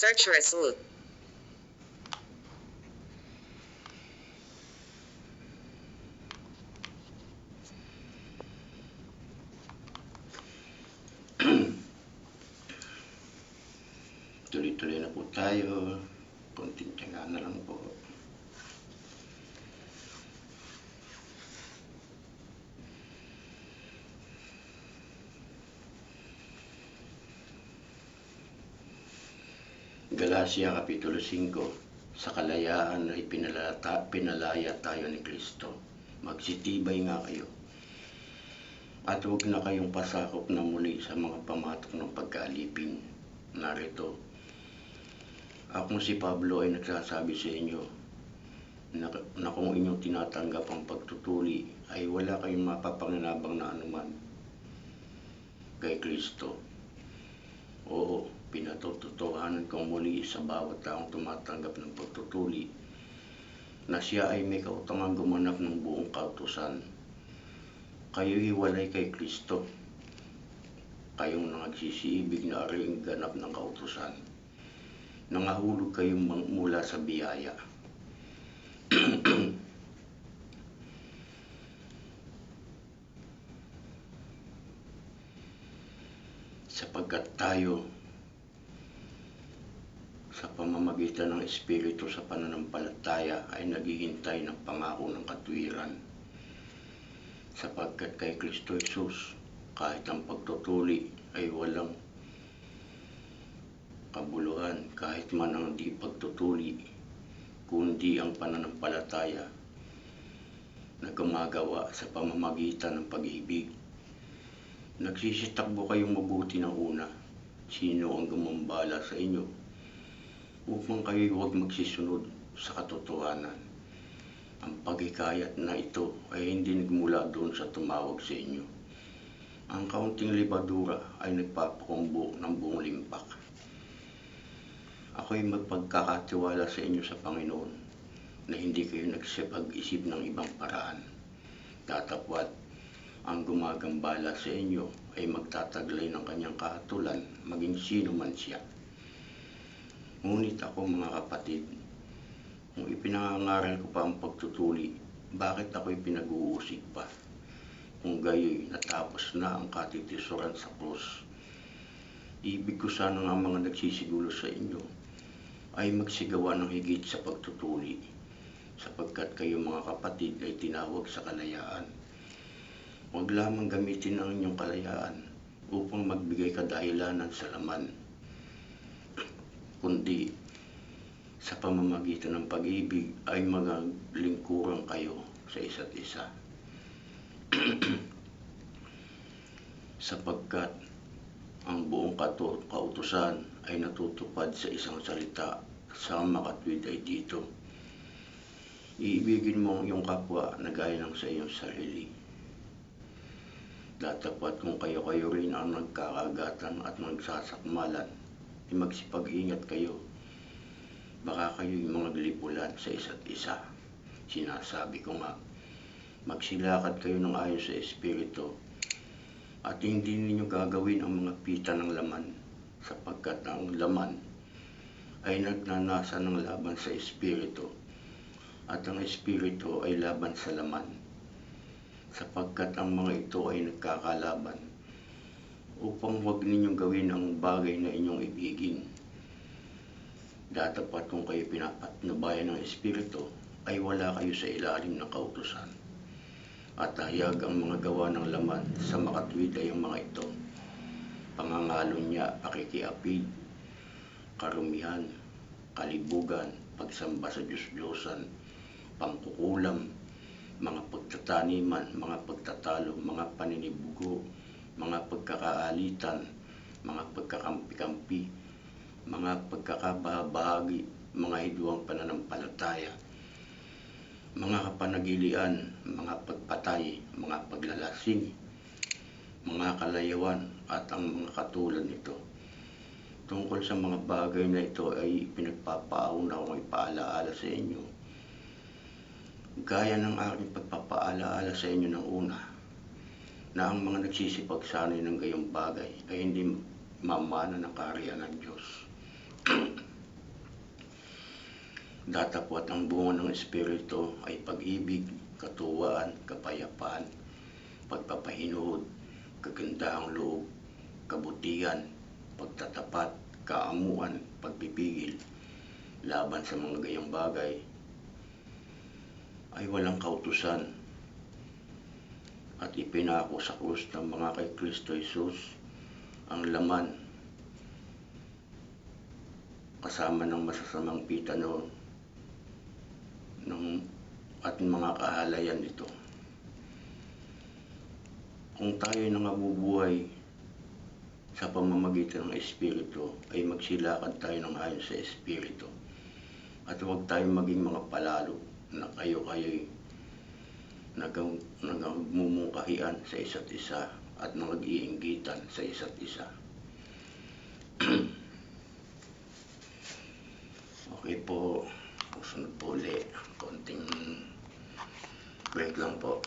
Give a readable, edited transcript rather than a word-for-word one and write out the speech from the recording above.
Search result. Tuloy-tuloy na po tayo. Konting tiyaga na lang po. Galacia Kapitulo 5. Sa kalayaan ay pinalaya tayo ni Kristo. Magsitibay nga kayo. At huwag na kayong pasakop na muli sa mga pamatok ng pagkaalipin. Narito, akong si Pablo ay nagsasabi sa inyo na kung inyong tinatanggap ang pagtutuli ay wala kayong mapapanginabang na anuman kay Kristo. Oo, pinatotohanan kong muli sa bawat taong tumatanggap ng pagtutuli na siya ay may kautangang gumanap ng buong kautusan. Kayo hiwalay kay Kristo, kayong nagsisiibig na aring ganap ng kautusan. Nangahulog kayong mula sa biyaya. Sapagkat tayo sa pamamagitan ng Espiritu sa pananampalataya ay naghihintay ng pangako ng katwiran. Sapagkat kay Kristo Jesus, kahit ang pagtutuli ay walang kabuluhan, kahit man ang di pagtutuli, kundi ang pananampalataya na gumagawa sa pamamagitan ng pag-ibig. Nagsisitakbo kayong mabuti ng una. Sino ang gumambala sa inyo upang kayo huwag magsisunod sa katotohanan? Ang paghikayat na ito ay hindi nagmula doon sa tumawag sa inyo. Ang kaunting libadura ay nagpapakumbo ng buong limpak. Ako'y magpagkakatiwala sa inyo sa Panginoon na hindi kayo nagsipag-isip ng ibang paraan. Datapwat, ang gumagambala sa inyo ay magtataglay ng kanyang kahatulan, maging sino man siya. Ngunit ako, mga kapatid, kung ipinangangaral ko pa ang pagtutuli, bakit ako'y pinag-uusig pa? Kung gayo'y natapos na ang katitisuran sa krus. Ibig ko sana nga mga nagsisigulo sa inyo ay magsigawa ng higit sa pagtutuli, sapagkat kayo, mga kapatid, ay tinawag sa kalayaan. Huwag lamang gamitin ang inyong kalayaan upang magbigay kadahilanan sa laman, kundi sa pamamagitan ng pag-ibig ay maglingkuran kayo sa isa't isa. Sapagkat ang buong kautusan ay natutupad sa isang salita, sa makatwid ay dito: iibigin mo ang iyong kapwa na gaya ng sa iyong sarili. Datapat kung kayo-kayo rin ang nagkakagatan at nagsasakmalan, ay magsipag-ingat kayo. Baka kayo'y mga glipulan sa isa't isa. Sinasabi ko nga, magsilakad kayo ng ayon sa Espiritu, at hindi ninyo gagawin ang mga pita ng laman, sapagkat ang laman ay nagnanasa ng laban sa Espiritu, at ang Espiritu ay laban sa laman, sapagkat ang mga ito ay nagkakalaban, upang huwag ninyong gawin ang bagay na inyong ibigin. Datapat kung kayo pinapatnubayan ng Espiritu, ay wala kayo sa ilalim ng kautusan. At hayag ang mga gawa ng laman sa makatwid ay ang mga ito: pangangalunya, pakikiapid, karumihan, kalibugan, pagsamba sa Diyos-Diyosan, pangkukulam, mga pagtataniman, mga pagtatalo, mga paninibugo, mga pagkakaalitan, mga pagkakampi-kampi, mga pagkakabahagi, mga hidwang pananampalataya, mga kapanagilian, mga pagpatay, mga paglalasing, mga kalayawan, at ang mga katulad nito. Tungkol sa mga bagay na ito ay pinagpapauna kong ipaalaala sa inyo, gaya ng aking pagpapaalaala sa inyo ng una, na ang mga nagsisipagsanay ng gayong bagay ay hindi mamana ng kaharian ng Diyos. Datapwat ang bunga ng Espiritu ay pag-ibig, katuwaan, kapayapaan, pagpapahinahon, kagandahang loob, kabutihan, pagtatapat, kaamuan, pagpipigil. Laban sa mga gayang bagay ay walang kautusan at ipinako sa krus ng mga kay Kristo Jesus ang laman kasama ng masasamang pita at mga kahalayan nito. Kung tayo na mabubuhay sa pamamagitan ng Espiritu ay magsilakad tayo ng ayon sa Espiritu at huwag tayong maging mga palalo na kayo'y nagmumungkahian sa isa't isa at nag-iinggitan sa isa't isa. Okay po, susunod po ulit. Konting break lang po.